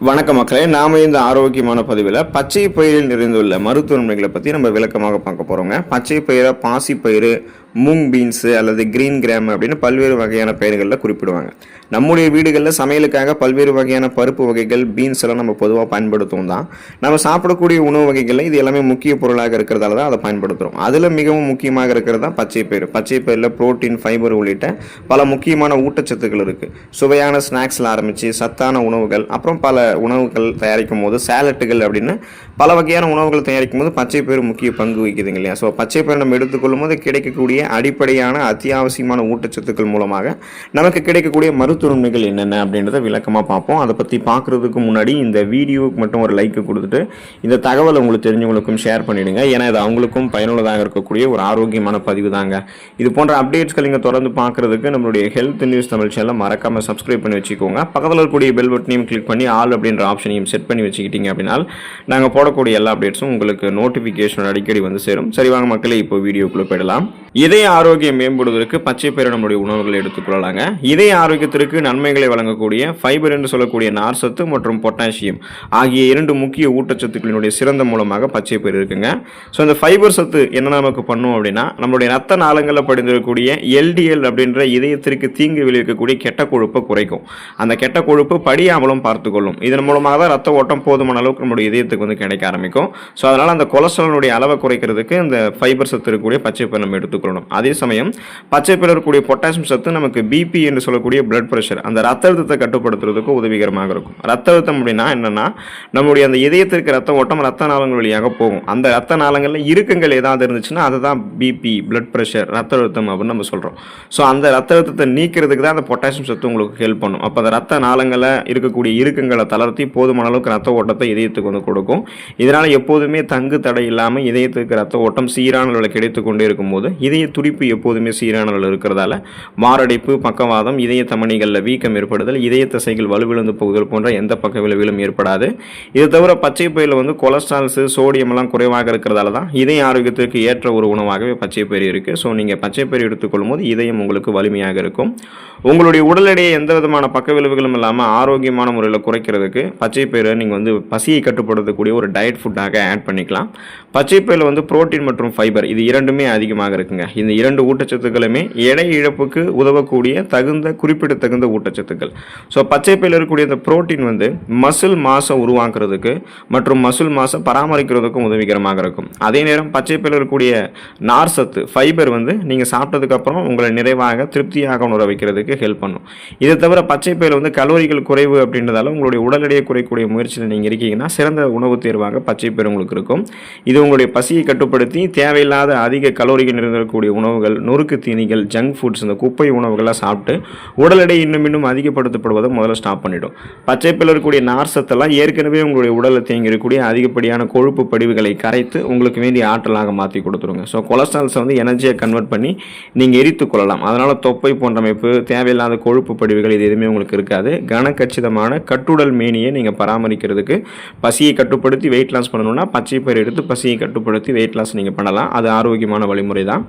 வணக்க மக்களே, நாம இந்த ஆரோக்கியமான பதிவில் பச்சை பயிரில் நிறைந்துள்ள மருத்துவ நன்மைகளை பற்றி நம்ம விளக்கமாக பார்க்க போகிறோங்க. பச்சை பயிரை பாசிப்பயிறு, மூங் பீன்ஸு அல்லது கிரீன் கிராம் அப்படின்னு பல்வேறு வகையான பயிர்களில் குறிப்பிடுவாங்க. நம்முடைய வீடுகளில் சமையலுக்காக பல்வேறு வகையான பருப்பு வகைகள், பீன்ஸ் எல்லாம் நம்ம பொதுவாக பயன்படுத்துவோம் தான். நம்ம சாப்பிடக்கூடிய உணவு வகைகளில் இது எல்லாமே முக்கிய பொருளாக இருக்கிறதால தான் அதை பயன்படுத்துகிறோம். அதில் மிகவும் முக்கியமாக இருக்கிறது தான் பச்சை பயிர். பச்சை பயிரில் புரோட்டீன், ஃபைபர் உள்ளிட்ட பல முக்கியமான ஊட்டச்சத்துக்கள் இருக்குது. சுவையான ஸ்நாக்ஸில் ஆரம்பித்து சத்தான உணவுகள், அப்புறம் பல உணவுகள் தயாரிக்கும் போது சேலட்டுகள் அப்படின்னு பல வகையான உணவுகள் தயாரிக்கும் போது பச்சை பயிர் முக்கிய பங்கு வகிக்குதுங்க இல்லையா? ஸோ பச்சை பயிர் நம்ம எடுத்துக்கொள்ளும் போது கிடைக்கக்கூடிய அடிப்படையான அத்தியாவசியமான ஊட்டச்சத்துக்கள் மூலமாக நமக்கு கிடைக்கக்கூடிய மருத்துவ நன்மைகள் என்னென்ன அப்படின்றத விளக்கமாக பார்ப்போம். அதை பற்றி பார்க்குறதுக்கு முன்னாடி இந்த வீடியோவுக்கு மட்டும் ஒரு லைக் கொடுத்துட்டு இந்த தகவல் உங்களுக்கு தெரிஞ்சவங்களுக்கும் ஷேர் பண்ணிவிடுங்க. ஏன்னா இது அவங்களுக்கும் பயனுள்ளதாக இருக்கக்கூடிய ஒரு ஆரோக்கியமான பதிவு தாங்க. இது போன்ற அப்டேட்ஸ்கள் நீங்கள் தொடர்ந்து பார்க்குறதுக்கு நம்மளுடைய ஹெல்த் நியூஸ் தமிழ் சேனலை மறக்காமல் சப்ஸ்கிரைப் பண்ணி வச்சுக்கோங்க. பக்கத்தில் இருக்கக்கூடிய பெல் பட்டனையும் கிளிக் பண்ணி ஆல் அப்படின்ற ஆப்ஷனையும் செட் பண்ணி வச்சுக்கிட்டீங்க அப்படின்னா நாங்கள் போடக்கூடிய எல்லா அப்டேட்ஸும் உங்களுக்கு நோட்டிஃபிகேஷன் அடிக்கடி வந்து சேரும். சரி வாங்க மக்களே, இப்போ வீடியோக்குள்ளே போயிடலாம். இதய ஆரோக்கியம் மேம்படுவதற்கு பச்சை பயிரை நம்முடைய உணவுகளை எடுத்துக்கொள்ளலாங்க. இதய ஆரோக்கியத்திற்கு நன்மைகளை வழங்கக்கூடிய ஃபைபர் என்று சொல்லக்கூடிய நார்சத்து மற்றும் பொட்டாசியம் ஆகிய இரண்டு முக்கிய ஊட்டச்சத்துக்களினுடைய சிறந்த மூலமாக பச்சை பயிர் இருக்குங்க. ஸோ இந்த ஃபைபர் சத்து என்ன நமக்கு பண்ணும் அப்படின்னா, நம்மளுடைய ரத்த நாளங்களில் படிந்திருக்கக்கூடிய எல்டிஎல் அப்படின்ற இதயத்திற்கு தீங்கு விளைவிக்கக்கூடிய கெட்ட கொழுப்பை குறைக்கும். அந்த கெட்ட கொழுப்பு படியாமலும் பார்த்துக்கொள்ளும். இதன் மூலமாக தான் ரத்த ஓட்டம் போதுமான அளவுக்கு நம்மளுடைய இதயத்துக்கு வந்து கிடைக்க ஆரம்பிக்கும். ஸோ அதனால் அந்த கொலஸ்ட்ராலுடைய அளவை குறைக்கிறதுக்கு இந்த ஃபைபர் சத்து இருக்கக்கூடிய பச்சை பயிர் நம்ம எடுத்துக்கொள்ளணும். அதே சமயம் பச்சை பயிரில் இருக்கக்கூடிய பொட்டாசியம் சத்து நமக்கு பிபி என்று சொல்லக்கூடிய பிளட் பிரஷர், அந்த ரத்த அழுத்தத்தை கட்டுப்படுத்துறதுக்கு உதவிகரமாக இருக்கும். ரத்த அழுத்தம் அப்படின்னா என்னன்னா, நம்முடைய அந்த இதயத்திற்கு ரத்த ஓட்டம் ரத்த நாளங்கள் வழியாக போகும். அந்த ரத்த நாளங்களில் இறுக்கங்கள் ஏதாவது இருந்துச்சுன்னா அதுதான் பிபி, பிளட் பிரஷர், ரத்த அழுத்தம் அப்படின்னு நம்ம சொல்கிறோம். ஸோ அந்த ரத்த அழுத்தத்தை நீக்கிறதுக்கு தான் அந்த பொட்டாசியம் சத்து உங்களுக்கு ஹெல்ப் பண்ணும். அப்போ அந்த ரத்த நாளங்களில் இருக்கக்கூடிய இறுக்கங்களை தளர்த்தி போதுமான அளவுக்கு ரத்த ஓட்டத்தை இதயத்துக்கு வந்து கொடுக்கும். இதனால் எப்போதுமே தங்கு தடை இல்லாமல் இதயத்துக்கு ரத்த ஓட்டம் சீரான அளவில் கிடைத்து கொண்டே இருக்கும்போது இதய துடிப்பு எப்போதுமே சீரான அளவில் இருக்கிறதால மாரடைப்பு, பக்கவாதம், இதய தமனிகளில் வீக்கம் ஏற்படுதல், இதய தசைகள் வலுவிழந்து போகுதல் போன்ற எந்த பக்க விளைவுகளும் ஏற்படாது. இது தவிர பச்சை பயிரில் வந்து கொலஸ்ட்ரால்ஸ், சோடியம் எல்லாம் குறைவாக இருக்கிறதால தான் இதய ஆரோக்கியத்திற்கு ஏற்ற ஒரு உணவாகவே பச்சை பயிர் இருக்குது. ஸோ நீங்கள் பச்சை பயிர் எடுத்துக்கொள்ளும் போது இதயம் உங்களுக்கு வலிமையாக இருக்கும். உங்களுடைய உடல் எடையை எந்த விதமான பக்க விளைவுகளும் இல்லாமல் ஆரோக்கியமான முறையில் குறைக்கிறதுக்கு பச்சை பயிரை நீங்கள் வந்து பசியை கட்டுப்படுத்தக்கூடிய ஒரு டயட் ஃபுட்டாக ஆட் பண்ணிக்கலாம். பச்சை பயிரில் வந்து புரோட்டீன் மற்றும் ஃபைபர் இது இரண்டுமே அதிகமாக இருக்குங்க. இந்த இரண்டு ஊட்டச்சத்துக்களுமே எடை இழப்புக்கு உதவக்கூடிய குறிப்பிடத்தகுந்த ஊட்டச்சத்துக்கள். ஸோ பச்சை பயிரில் இருக்கக்கூடிய இந்த புரோட்டீன் வந்து மசில் மாசை உருவாக்குறதுக்கு மற்றும் மசில் மாசை பராமரிக்கிறதுக்கும் உதவிகரமாக இருக்கும். அதே நேரம் பச்சை பயிரில் இருக்கக்கூடிய நார் சத்து ஃபைபர் வந்து நீங்கள் சாப்பிட்டதுக்கப்புறம் உங்களை நிறைவாக திருப்தியாக உணர வைக்கிறதுக்கு ஹெல்ப் பண்ணும். இதை தவிர பச்சை பயிரில் வந்து கலோரிகள் குறைவு அப்படின்றதால உங்களுடைய உடல் எடையை குறைக்கூடிய முயற்சியில் நீங்கள் இருக்கீங்கன்னா சிறந்த உணவு தேர்வாக பச்சை பயிர் உங்களுக்கு இருக்கும். இது உங்களுடைய பசியை கட்டுப்படுத்தி தேவையில்லாத அதிக கலோரிகள் நிறைந்திருக்கக்கூடிய உணவுகள், நொறுக்கு தீனிகள், ஜங்க் ஃபுட்ஸ், இந்த குப்பை உணவுகள்லாம் சாப்பிட்டு உடல் எடை இன்னும் அதிகப்படுத்தப்படுவதை முதல்ல ஸ்டாப் பண்ணிடும். பச்சை பயிரில் இருக்கக்கூடிய நார் சத்தெல்லாம் ஏற்கனவே உங்களுடைய உடலில் தேங்கி இருக்கக்கூடிய அதிகப்படியான கொழுப்பு படிவுகளை கரைத்து உங்களுக்கு வேண்டிய ஆற்றலாக மாற்றி கொடுத்துருங்க. ஸோ கொலஸ்ட்ரால்ஸை வந்து எனர்ஜியை கன்வெர்ட் பண்ணி நீங்கள் எரித்து கொள்ளலாம். அதனால் தொப்பை போன்ற அமைப்பு, தேவையில்லாத கொழுப்பு படிவுகள் இது எதுவுமே உங்களுக்கு இருக்காது. கனக்கச்சிதமான கட்டுடல் மேனியை நீங்கள் பராமரிக்கிறதுக்கு பசியை கட்டுப்படுத்தி வெயிட் லாஸ் பண்ணணும்னா பச்சை பயிர் எடுத்து பசியை கட்டுப்படுத்தி வெயிட் லாஸ் நீங்கள் பண்ணலாம். அது ஆரோக்கியமான வழிமுறை தான்.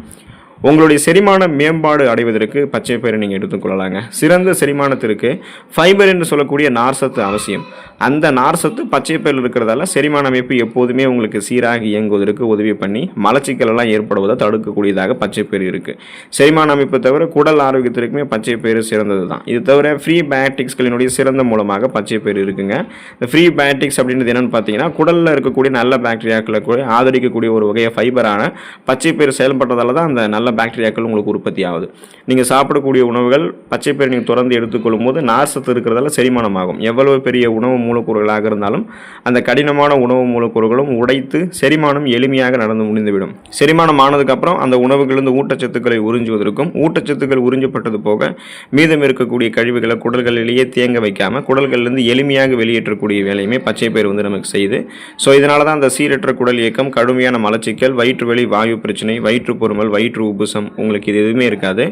உங்களுடைய செரிமான மேம்பாடு அடைவதற்கு பச்சை பயிரை நீங்கள் எடுத்துக்கொள்ளலாங்க. சிறந்த செரிமானத்திற்கு ஃபைபர் என்று சொல்லக்கூடிய நார்சத்து அவசியம். அந்த நார்சத்து பச்சை பயிரில் இருக்கிறதால செரிமான அமைப்பு எப்போதுமே உங்களுக்கு சீராக இயங்குவதற்கு உதவி பண்ணி மலச்சிக்கல் எல்லாம் ஏற்படுவதை தடுக்கக்கூடியதாக பச்சை பயிர் இருக்குது. செரிமான அமைப்பு தவிர குடல் ஆரோக்கியத்திற்குமே பச்சை பயிர் சிறந்தது தான். இது தவிர ஃப்ரீ பயோட்டிக்ஸ்களினுடைய சிறந்த மூலமாக பச்சை பயிர் இருக்குங்க. இந்த ஃப்ரீ பயோட்டிக்ஸ் அப்படின்றது என்னென்னு பார்த்தீங்கன்னா, குடலில் இருக்கக்கூடிய நல்ல பாக்டீரியாக்களை கூட ஆதரிக்கக்கூடிய ஒரு வகையை ஃபைபரான பச்சை பயிர் செயல்பட்டதால தான் அந்த நல்ல பாக்டீரியாக்கள் உங்களுக்கு உற்பத்தி ஆகுது. நீங்கள் சாப்பிடக்கூடிய உணவுகள் பச்சை பயிர் நீங்கள் தொடர்ந்து எடுத்துக்கொள்ளும் போது நார் சத்து இருக்கிறதால செரிமானம் ஆகும். எவ்வளவு பெரிய உணவு மூலக்கூறுகளாக இருந்தாலும் அந்த கடினமான உணவு மூலக்கூறுகளும் உடைத்து செரிமானம் எளிமையாக நடந்து முடிந்துவிடும். செரிமானம் ஆனதுக்கப்புறம் அந்த உணவுகளிலிருந்து ஊட்டச்சத்துக்களை உறிஞ்சுவதற்கும், ஊட்டச்சத்துக்கள் உறிஞ்சப்பட்டது போக மீதம் இருக்கக்கூடிய கழிவுகளை குடல்களிலேயே தேங்க வைக்காமல் குடல்களிலிருந்து எளிமையாக வெளியேற்றக்கூடிய வேலையுமே பச்சை பயிர் வந்து நமக்கு செய்யுது. ஸோ இதனால தான் அந்த சீரற்ற குடல் இயக்கம், கடுமையான மலச்சிக்கல், வயிற்று வலி, வாயு பிரச்சனை, வயிற்று பொறுமல், வயிற்று உப்பு, உப்புசம் உங்களுக்கு இது எதுவுமே இருக்காது.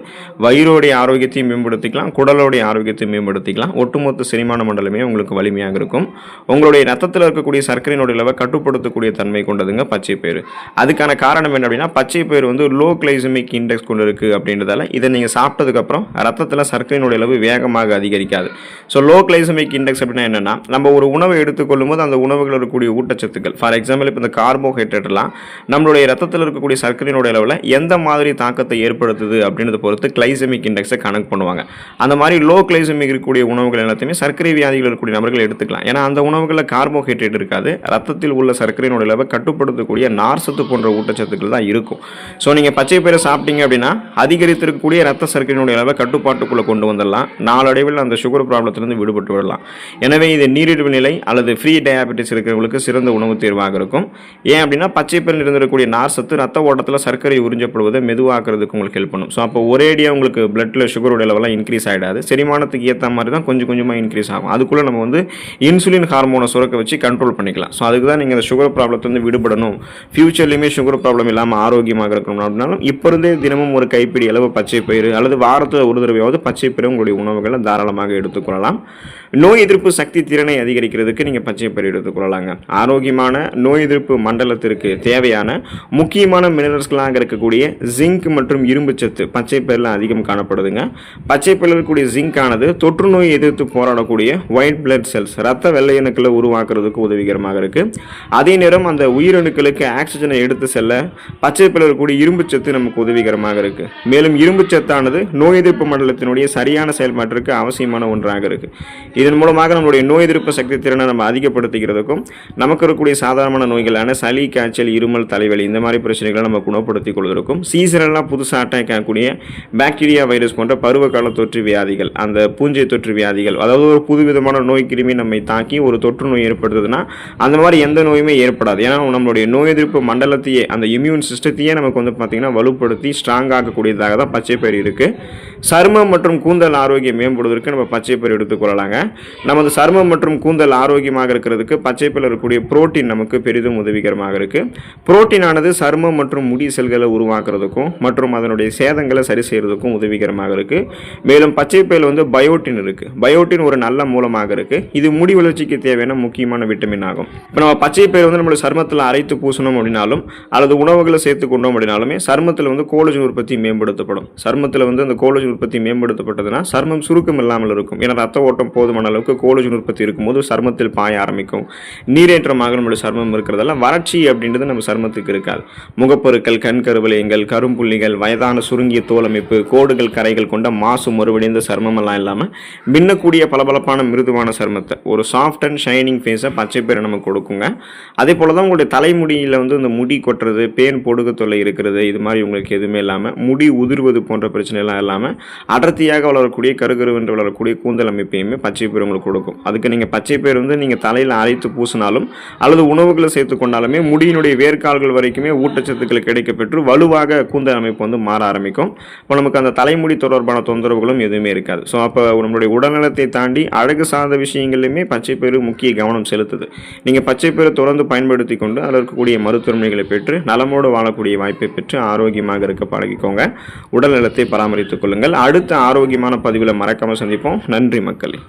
வயிறோடைய ஆரோக்கியத்தையும் மேம்படுத்திக்கலாம், குடலோடைய ஆரோக்கியத்தையும் மேம்படுத்திக்கலாம். ஒட்டுமொத்த செரிமான மண்டலமே உங்களுக்கு வலிமையாக இருக்கும். உங்களுடைய ரத்தத்தில் இருக்கக்கூடிய சர்க்கரையினுடைய அளவை கட்டுப்படுத்தக்கூடிய தன்மை கொண்டதுங்க பச்சை பயிறு. அதுக்கான காரணம் என்ன அப்படின்னா, பச்சை பயிறு வந்து லோ கிளைசமிக் இண்டெக்ஸ் கொண்டு இருக்குது அப்படின்றதால இதை நீங்கள் சாப்பிட்டதுக்கப்புறம் ரத்தத்தில் சர்க்கரையினுடைய அளவு வேகமாக அதிகரிக்காது. ஸோ லோ கிளைசமிக் இண்டெக்ஸ் அப்படின்னா என்னென்னா, நம்ம ஒரு உணவை எடுத்துக்கொள்ளும் போது அந்த உணவுகள் இருக்கக்கூடிய ஊட்டச்சத்துக்கள், ஃபார் எக்ஸாம்பிள் இப்போ இந்த கார்போஹைட்ரேட்லாம் நம்மளுடைய ரத்தத்தில் இருக்கக்கூடிய சர்க்கரையினுடைய அளவில் எந்த மாதிரி தாக்கத்தை ஏற்படுத்துது அப்படின்றத பொறுத்து கிளைசமிக் இண்டெக்ஸை கணக்கு பண்ணுவாங்க. அந்த மாதிரி லோ கிளைசமிக் இருக்கக்கூடிய உணவுகள் எல்லாத்தையுமே சர்க்கரை வியாதிகள் இருக்கக்கூடிய நபர்கள் எடுத்துக்கலாம். ஏன்னா அந்த உணவுகளில் கார்போஹைட்ரேட் இருக்காது, ரத்தத்தில் உள்ள சர்க்கரையினுடைய அளவை கட்டுப்படுத்தக்கூடிய நார்சத்து போன்ற ஊட்டச்சத்துக்கள் தான் இருக்கும். ஸோ நீங்கள் பச்சை பயிரை சாப்பிட்டீங்க அப்படின்னா அதிகரித்திருக்கக்கூடிய ரத்த சர்க்கரையினுடைய அளவை கட்டுப்பாட்டுக்குள்ளே கொண்டு வந்துடலாம். நாளடைவில் அந்த சுகர் ப்ராப்ளத்திலிருந்து விடுபட்டு விடலாம். எனவே இது நீரிழிவு நிலை அல்லது ஃப்ரீ டயாபெட்டிஸ் இருக்கிறவங்களுக்கு சிறந்த உணவு தேர்வாக இருக்கும். ஏன் அப்படின்னா பச்சை பயிரில் இருந்திருக்கக்கூடிய நார் சத்து ரத்த ஓட்டத்தில் சர்க்கரை உறிஞ்சப்படுவதை மெதுவாக்குறதுக்கு உங்களுக்கு ஹெல்ப் பண்ணும். ஸோ அப்போ ஒரேடியாக உங்களுக்கு பிளட்டில் சுகருடைய லெவலாம் இன்க்ரீஸ் ஆகிடாது. செரிமானத்துக்கு ஏற்ற மாதிரி தான் கொஞ்சம் கொஞ்சமாக இன்க்ரீஸ் ஆகும். அதுக்குள்ளே நம்ம வந்து இன்சுலின் ஹார்மோனை சுரக்க வச்சு கண்ட்ரோல் பண்ணிக்கலாம். ஸோ அதுக்கு தான் நீங்கள் இந்த சுகர் ப்ராப்ளத்திலிருந்து விடுபடணும், ஃபியூச்சர்லையுமே சுகர் ப்ராப்ளம் இல்லாமல் ஆரோக்கியமாக இருக்கணும் அப்படின்னாலும் இப்போ இருந்தே தினமும் ஒரு கைப்பிடி அளவு பச்சை பயிறு அல்லது வாரத்தில் ஒரு தடவையாவது பச்சை பயிறு உங்களுடைய உணவுகளை தாராளமாக எடுத்துக்கொள்ளலாம். நோய் எதிர்ப்பு சக்தி திறனை அதிகரிக்கிறதுக்கு நீங்கள் பச்சை பயிறு எடுத்துக்கொள்ளலாங்க. ஆரோக்கியமான நோய் எதிர்ப்பு மண்டலத்திற்கு தேவையான முக்கியமான மினரல்ஸ்களாக இருக்கக்கூடிய ஜிங்க் மற்றும் இரும்பு சத்து பச்சை பயிரில் அதிகம் காணப்படுதுங்க. பச்சை பயிரில் இருக்கக்கூடிய ஜிங்க் ஆனது தொற்று நோய் எதிர்த்து போராடக்கூடிய ஒயிட் பிளட் செல்ஸ் ரத்த வெள்ளை அணுக்களை உருவாக்குறதுக்கு உதவிகரமாக இருக்குது. அதே நேரம் அந்த உயிரணுக்களுக்கு ஆக்சிஜனை எடுத்து செல்ல பச்சை பயிரில் இருக்கக்கூடிய இரும்பு சத்து நமக்கு உதவிகரமாக இருக்குது. மேலும் இரும்பு சத்தானது நோய் எதிர்ப்பு மண்டலத்தினுடைய சரியான செயல்பாட்டிற்கு அவசியமான ஒன்றாக இருக்குது. இதன் மூலமாக நம்மளுடைய நோய் எதிர்ப்பு சக்தி திறனை நம்ம அதிகப்படுத்திக்கிறதுக்கும் நமக்கு இருக்கக்கூடிய சாதாரண நோய்களான சளி, காய்ச்சல், இருமல், தலைவலி இந்த மாதிரி பிரச்சனைகளை நம்ம குணப்படுத்திக் கொள்வதற்கும் சீசனெல்லாம் புதுசாக அட்டாக் ஆகக்கூடிய பாக்டீரியா, வைரஸ் போன்ற பருவகால தொற்று வியாதிகள், அந்த பூஞ்சை தொற்று வியாதிகள், அதாவது ஒரு புதுவிதமான நோய் கிருமி நம்மை தாக்கி ஒரு தொற்று நோய் ஏற்படுத்துதுன்னா அந்த மாதிரி எந்த நோயுமே ஏற்படாது. ஏன்னா நம்மளுடைய நோய் எதிர்ப்பு மண்டலத்தையே அந்த இம்யூன் சிஸ்டத்தையே நமக்கு வந்து பார்த்திங்கன்னா வலுப்படுத்தி ஸ்ட்ராங் ஆகக்கூடியதாக தான் பச்சை பயிறு இருக்குது. சருமம் மற்றும் கூந்தல் ஆரோக்கியம் மேம்படுவதற்கு நம்ம பச்சை பயிறு எடுத்துக்கொள்ளலாங்க. நமது சருமம் மற்றும் கூந்தல் ஆரோக்கியமாக இருக்கிறதுக்கு பச்சை பயிரில் இருக்கக்கூடிய புரோட்டீன் நமக்கு பெரிதும் உதவிகரமாக இருக்குது. புரோட்டீன் ஆனது சருமம் மற்றும் முடி செல்களை உருவாக்குறதுக்கும் மற்றும் அதனுடைய சேதங்களை சரி செய்கிறதுக்கும் உதவிகரமாக இருக்குது. மேலும் பச்சை பயிரில் வந்து பயோட்டின் இருக்குது. பயோட்டின் ஒரு நல்ல மூலமாக இருக்குது. இது முடி வளர்ச்சிக்கு தேவையான முக்கியமான விட்டமின் ஆகும். இப்போ நம்ம பச்சை பயிர் வந்து நம்மளுடைய சருமத்தில் அரைத்து பூசணும் அப்படின்னாலும் அல்லது உணவுகளை சேர்த்து கொண்டோம் அப்படின்னாலுமே சருமத்தில் வந்து கோலஜன் உற்பத்தி மேம்படுத்தப்படும். சருமத்தில் வந்து அந்த கோலஜன் உற்பத்தி மேம்படுத்தப்பட்டதுன்னா சருமம் சுருக்கம் இல்லாமல் இருக்கும். ஏன்னா ரத்த ஓட்டம் போதுமான அளவுக்கு கோலஜன் உற்பத்தி இருக்கும்போது சருமத்தில் பாய ஆரம்பிக்கும். நீரேற்றமாக நம்மளுடைய சருமம் இருக்கிறதால வறட்சி அப்படின்றது நம்ம சருமத்துக்கு இருக்காது. முகப்பொருட்கள், கண் கருவளையங்கள், கரும்புள்ளிகள், வயதான சுருங்கிய தோலமைப்பு, கோடுகள், கரைகள் கொண்ட மாசு மறுவடைந்த சருமம் எல்லாம் இல்லாமல் மின்னக்கூடிய பளபளப்பான மிருதுவான சருமத்தை, ஒரு சாஃப்ட் அண்ட் ஷைனிங் ஃபேஸை பச்சை பயிறு நமக்கு கொடுக்குங்க. அதே போல தான் உங்களுடைய தலைமுடியில் வந்து இந்த முடி கொட்டுறது, பேன் பொடுகு தொல்லை இருக்கிறது, இது மாதிரி உங்களுக்கு எதுவுமே இல்லாமல் முடி உதிர்வது போன்ற பிரச்சனைலாம் இல்லாமல் அடர்த்தியாக வளரக்கூடிய கருகருவென்று வளரக்கூடிய கூந்தல் அமைப்பையுமே பச்சை பயிறு உங்களுக்கு கொடுக்கும். அதுக்கு நீங்கள் பச்சை பயிறு வந்து நீங்கள் தலையில் அரைத்து பூசினாலும் அல்லது உணவுகளை சேர்த்து கொண்டாலுமே முடியினுடைய வேர்க்கால்கள் வரைக்குமே ஊட்டச்சத்துக்கள் கிடைக்கப்பெற்று வலுவாக கூந்தல் அமைப்பு வந்து மாற ஆரம்பிக்கும். இப்போ நமக்கு அந்த தலைமுடி தொடர்பான தொந்தரவுகளும் எதுவுமே இருக்காது. ஸோ அப்போ நம்மளுடைய உடல்நலத்தை தாண்டி அழகு சார்ந்த விஷயங்கள்லையுமே பச்சை பயிறு முக்கிய கவனம் செலுத்துது. நீங்கள் பச்சை பயிறு தொடர்ந்து பயன்படுத்தி கொண்டு அதில் இருக்கக்கூடிய மருத்துவமைகளை பெற்று நலமோடு வாழக்கூடிய வாய்ப்பை பெற்று ஆரோக்கியமாக இருக்க பழகிக்கோங்க. உடல் நலத்தை பராமரித்துக் கொள்ளுங்கள். அடுத்த ஆரோக்கியமான பதிவில் மறக்காமல் சந்திப்போம். நன்றி மக்களே.